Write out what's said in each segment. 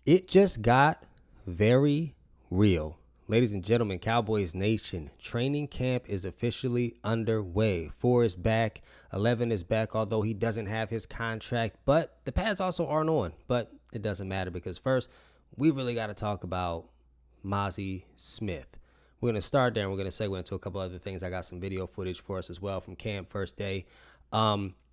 It just got very real. Ladies and gentlemen, Cowboys Nation, training camp is officially underway. 4 is back, 11 is back, although he doesn't have his contract, but the pads also aren't on. But it doesn't matter because first, we really got to talk about Mazi Smith. We're going to start there and we're going to segue into a couple other things. I got some video footage for us as well from camp first day.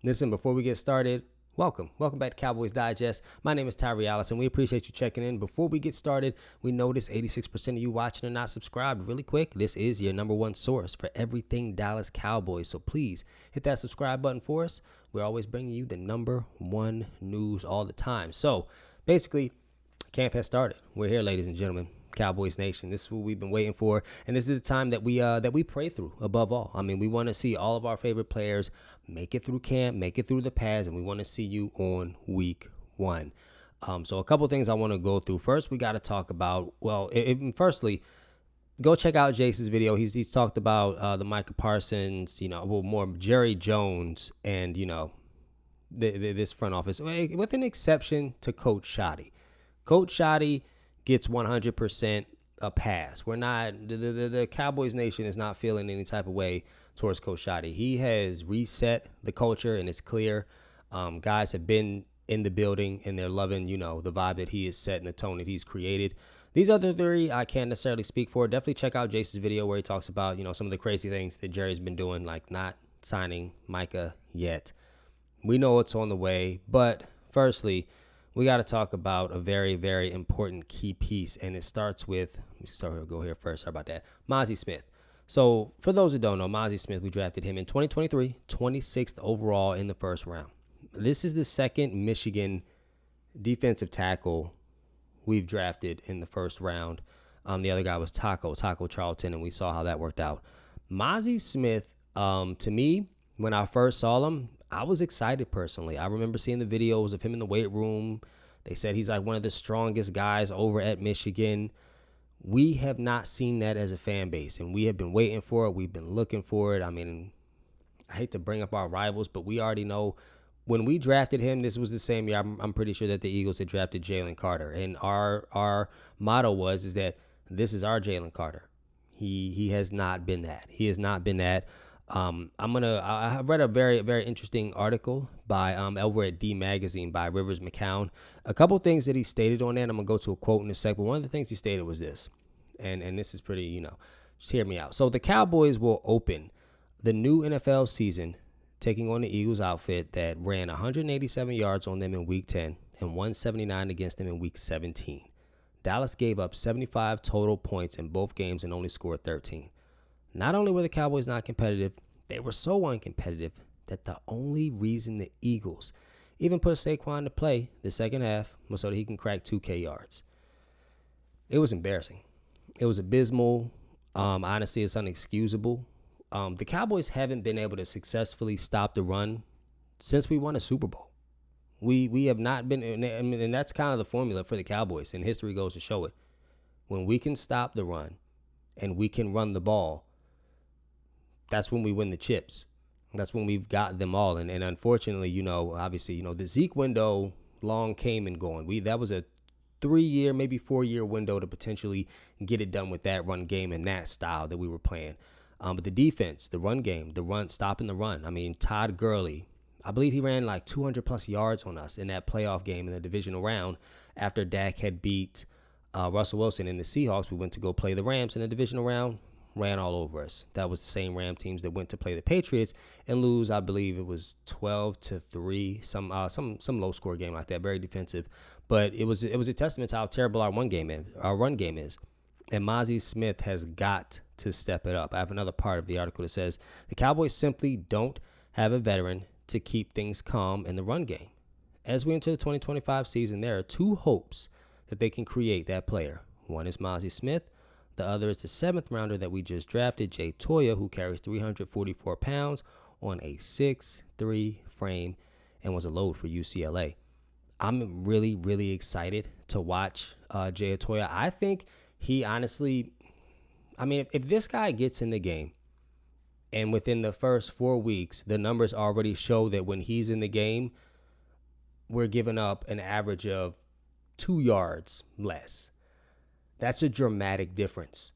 Listen, before we get started, Welcome back to Cowboys Digest. My name is Tyree Allison. We appreciate you checking in. Before we get started, we notice 86% of you watching are not subscribed. Really quick, this is your number one source for everything Dallas Cowboys. So please hit that subscribe button for us. We're always bringing you the number one news all the time. So basically, camp has started. We're here, ladies and gentlemen. Cowboys Nation. This is what we've been waiting for, and this is the time that we pray through above all. I mean, we want to see all of our favorite players make it through camp, make it through the pads, and we want to see you on week 1. So a couple things I want to go through. First, we got to talk about, firstly, go check out Jace's video. He's talked about the Micah Parsons, more Jerry Jones, and this front office, with an exception to Coach Shoddy. Coach Shoddy gets 100% a pass. We're not, the Cowboys Nation is not feeling any type of way towards Coach Shoddy. He has reset the culture, and it's clear. Guys have been in the building, and they're loving, the vibe that he has set and the tone that he's created. These other three, I can't necessarily speak for. Definitely check out Jace's video where he talks about, some of the crazy things that Jerry's been doing, like not signing Micah yet. We know it's on the way, but firstly, we got to talk about a very, very important key piece, and it starts with, go here first, sorry about that, Mazi Smith. So for those who don't know, Mazi Smith, we drafted him in 2023, 26th overall in the first round. This is the second Michigan defensive tackle we've drafted in the first round. The other guy was Taco Charlton, and we saw how that worked out. Mazi Smith, to me, when I first saw him, I was excited personally. I remember seeing the videos of him in the weight room. They said he's like one of the strongest guys over at Michigan. We have not seen that as a fan base, and we have been waiting for it. We've been looking for it. I mean, I hate to bring up our rivals, but we already know when we drafted him, this was the same year. I'm pretty sure that the Eagles had drafted Jalen Carter, and our motto is that this is our Jalen Carter. He has not been that. He has not been that. I read a very, very interesting article by over at D Magazine by Rivers McCown. A couple things that he stated on that. I'm gonna go to a quote in a sec, but one of the things he stated was this, and this is pretty, just hear me out. So the Cowboys will open the new NFL season taking on the Eagles outfit that ran 187 yards on them in Week 10 and 179 against them in Week 17. Dallas gave up 75 total points in both games and only scored 13. Not only were the Cowboys not competitive, they were so uncompetitive that the only reason the Eagles even put Saquon to play the second half was so that he can crack 2K yards. It was embarrassing. It was abysmal. Honestly, it's unexcusable. The Cowboys haven't been able to successfully stop the run since we won a Super Bowl. We have not been, and that's kind of the formula for the Cowboys, and history goes to show it. When we can stop the run and we can run the ball, that's when we win the chips. That's when we've got them all. And unfortunately, obviously, the Zeke window long came and gone. That was a 3-year, maybe 4-year window to potentially get it done with that run game and that style that we were playing. But the defense, the run game, stopping the run. I mean, Todd Gurley, I believe he ran like 200-plus yards on us in that playoff game in the divisional round after Dak had beat Russell Wilson and the Seahawks. We went to go play the Rams in the divisional round. Ran all over us. That was the same Ram teams that went to play the Patriots and lose. I believe it was 12-3, some low score game like that, very defensive. But it was a testament to how terrible our run game is. And Mazi Smith has got to step it up. I have another part of the article that says the Cowboys simply don't have a veteran to keep things calm in the run game. As we enter the 2025 season, there are 2 hopes that they can create that player. One is Mazi Smith. The other is the 7th rounder that we just drafted, Jay Toya, who carries 344 pounds on a 6'3" frame and was a load for UCLA. I'm really, really excited to watch Jay Toya. I think he honestly, if this guy gets in the game and within the first 4 weeks, the numbers already show that when he's in the game, we're giving up an average of 2 yards less. That's a dramatic difference.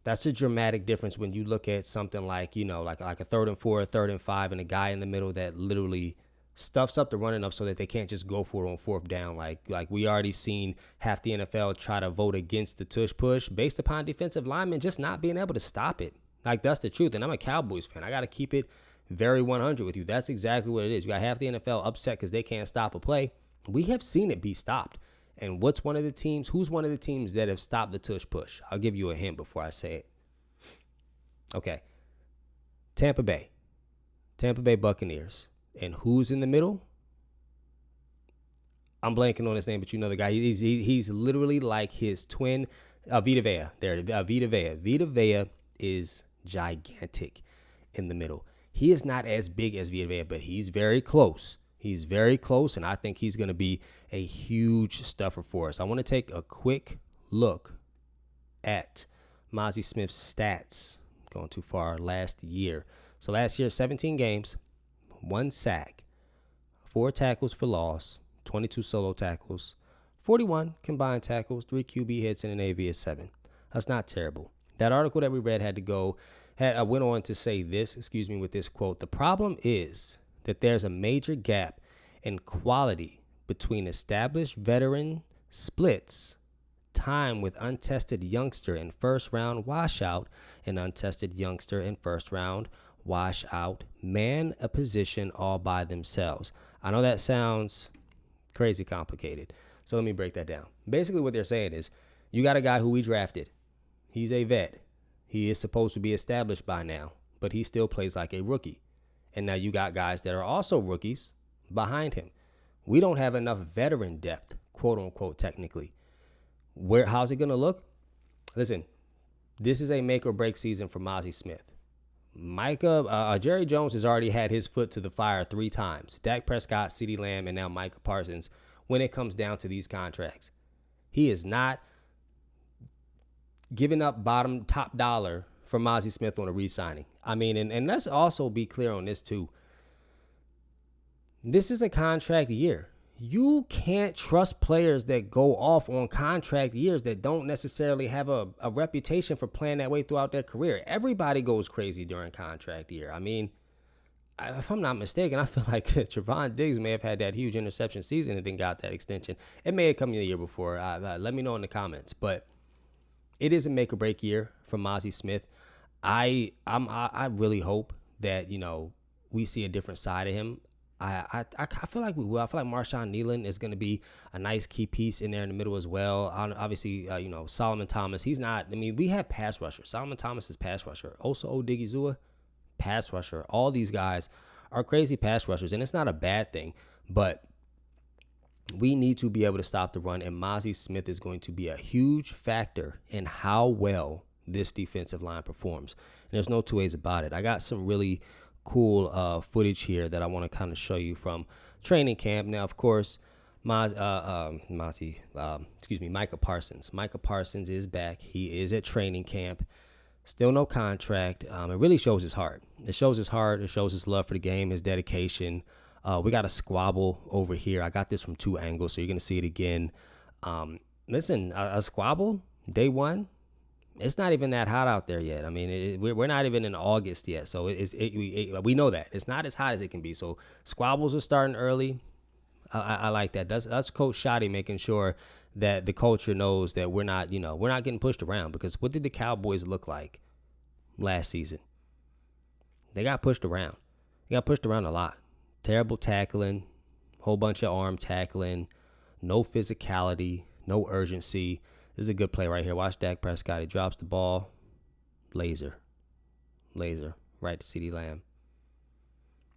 That's a dramatic difference when you look at something like, like a 3rd and 4, 3rd and 5, and a guy in the middle that literally stuffs up the run enough so that they can't just go for it on 4th down. Like we already seen half the NFL try to vote against the tush push based upon defensive linemen just not being able to stop it. Like, that's the truth. And I'm a Cowboys fan. I got to keep it very 100 with you. That's exactly what it is. You got half the NFL upset because they can't stop a play. We have seen it be stopped. And who's one of the teams that have stopped the tush push? I'll give you a hint before I say it. Okay. Tampa Bay Buccaneers. And who's in the middle? I'm blanking on his name, but you know the guy. He's literally like his twin, Vita Vea. Vita Vea. Vita Vea is gigantic in the middle. He is not as big as Vita Vea, but he's very close. He's very close, and I think he's going to be a huge stuffer for us. I want to take a quick look at Mazi Smith's stats. Going too far. Last year. So last year, 17 games, 1 sack, 4 tackles for loss, 22 solo tackles, 41 combined tackles, 3 QB hits, and an AV of 7. That's not terrible. That article that we read went on to say this, with this quote: "The problem is that there's a major gap in quality between established veteran splits, time with untested youngster and first-round washout, and untested youngster and first-round washout man a position all by themselves." I know that sounds crazy complicated, so let me break that down. Basically, what they're saying is you got a guy who we drafted. He's a vet. He is supposed to be established by now, but he still plays like a rookie. And now you got guys that are also rookies behind him. We don't have enough veteran depth, quote unquote, technically. How's it going to look? Listen, this is a make or break season for Mazi Smith. Jerry Jones has already had his foot to the fire 3 times. Dak Prescott, CeeDee Lamb, and now Micah Parsons when it comes down to these contracts. He is not giving up top dollar for Mazi Smith on a re-signing. I mean, and let's also be clear on this too. This is a contract year. You can't trust players that go off on contract years that don't necessarily have a reputation for playing that way throughout their career. Everybody goes crazy during contract year. I mean, if I'm not mistaken, I feel like Trevon Diggs may have had that huge interception season and then got that extension. It may have come the year before. Let me know in the comments. But it is a make or break year for Mazi Smith. I really hope that, we see a different side of him. I feel like we will. I feel like Marshawn Nealon is going to be a nice key piece in there in the middle as well. Obviously, Solomon Thomas. He's not. I mean, we have pass rushers. Solomon Thomas is pass rusher. Also, Odigizua, pass rusher. All these guys are crazy pass rushers, and it's not a bad thing. But we need to be able to stop the run, and Mazi Smith is going to be a huge factor in how well this defensive line performs. And there's no 2 ways about it. I got some really cool footage here that I want to kind of show you from training camp. Now, of course, Micah Parsons. Micah Parsons is back. He is at training camp. Still no contract. It really shows his heart. It shows his heart. It shows his love for the game, his dedication. We got a squabble over here. I got this from 2 angles, so you're going to see it again. Listen, a squabble, day 1. It's not even that hot out there yet. I mean, we're not even in August yet, so we know that. It's not as hot as it can be. So squabbles are starting early. I like that. That's Coach Shoddy making sure that the culture knows that we're not getting pushed around. Because what did the Cowboys look like last season? They got pushed around. They got pushed around a lot. Terrible tackling, whole bunch of arm tackling, no physicality, no urgency. This is a good play right here. Watch Dak Prescott. He drops the ball. Laser, right to CeeDee Lamb.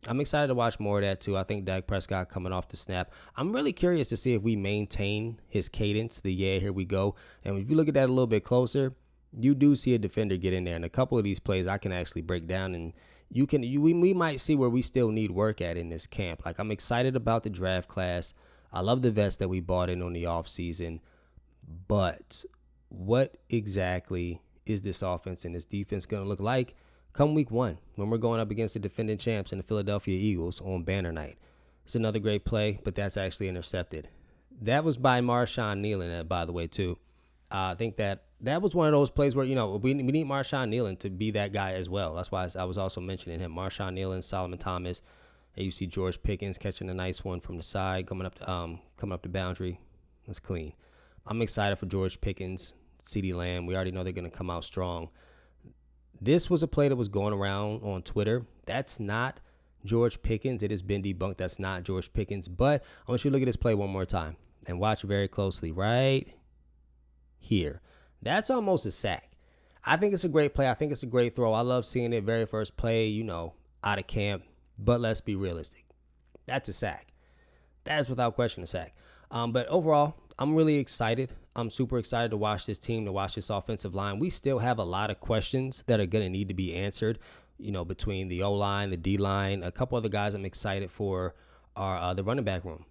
I'm excited to watch more of that, too. I think Dak Prescott coming off the snap. I'm really curious to see if we maintain his cadence, here we go. And if you look at that a little bit closer, you do see a defender get in there. And a couple of these plays I can actually break down, and we might see where we still need work at in this camp. Like, I'm excited about the draft class. I love the vets that we bought in on the offseason. But what exactly is this offense and this defense going to look like come week 1 when we're going up against the defending champs and the Philadelphia Eagles on banner night? It's another great play, but that's actually intercepted. That was by Marshawn Kneeland, by the way, too. I think that was one of those plays where, we need Marshawn Kneeland to be that guy as well. That's why I was also mentioning him. Marshawn Kneeland, Solomon Thomas. And you see George Pickens catching a nice one from the side, coming up the boundary. That's clean. I'm excited for George Pickens, CeeDee Lamb. We already know they're going to come out strong. This was a play that was going around on Twitter. That's not George Pickens. It has been debunked. That's not George Pickens. But I want you to look at this play one more time and watch very closely right here. That's almost a sack. I think it's a great play. I think it's a great throw. I love seeing it very first play, out of camp. But let's be realistic. That's a sack. That is without question a sack. But overall, I'm really excited. I'm super excited to watch this team, to watch this offensive line. We still have a lot of questions that are going to need to be answered, between the O-line, the D-line. A couple other guys I'm excited for are the running back room.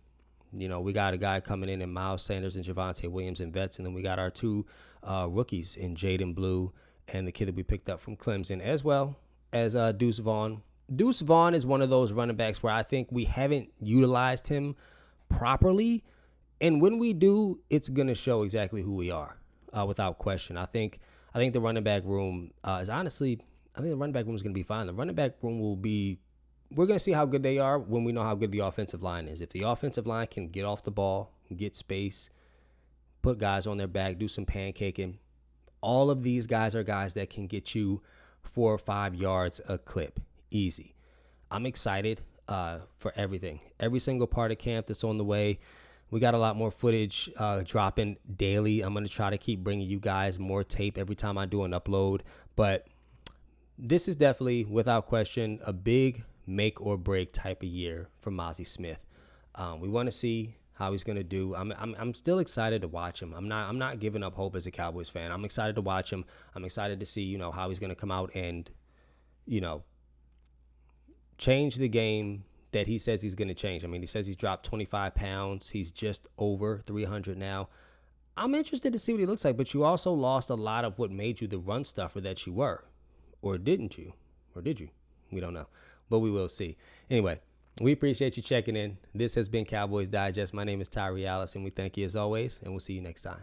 We got a guy coming in Miles Sanders and Javonte Williams and vets, and then we got our two rookies in Jaden Blue and the kid that we picked up from Clemson, as well as Deuce Vaughn. Deuce Vaughn is one of those running backs where I think we haven't utilized him properly. And when we do, it's going to show exactly who we are, without question. I think the running back room is honestly, I think the running back room is going to be fine. The running back room we're going to see how good they are when we know how good the offensive line is. If the offensive line can get off the ball, get space, put guys on their back, do some pancaking, all of these guys are guys that can get you 4 or 5 yards a clip. Easy. I'm excited for everything. Every single part of camp that's on the way. We got a lot more footage dropping daily. I'm going to try to keep bringing you guys more tape every time I do an upload. But this is definitely, without question, a big make or break type of year for Mazi Smith. We want to see how he's going to do. I'm still excited to watch him. I'm not giving up hope as a Cowboys fan. I'm excited to watch him. I'm excited to see, how he's going to come out and, change the game that he says he's going to change. I mean, he says he's dropped 25 pounds. He's just over 300 now. I'm interested to see what he looks like, but you also lost a lot of what made you the run stuffer that you were. Or didn't you? Or did you? We don't know, but we will see. Anyway, we appreciate you checking in. This has been Cowboys Digest. My name is Tyree Allison. We thank you as always, and we'll see you next time.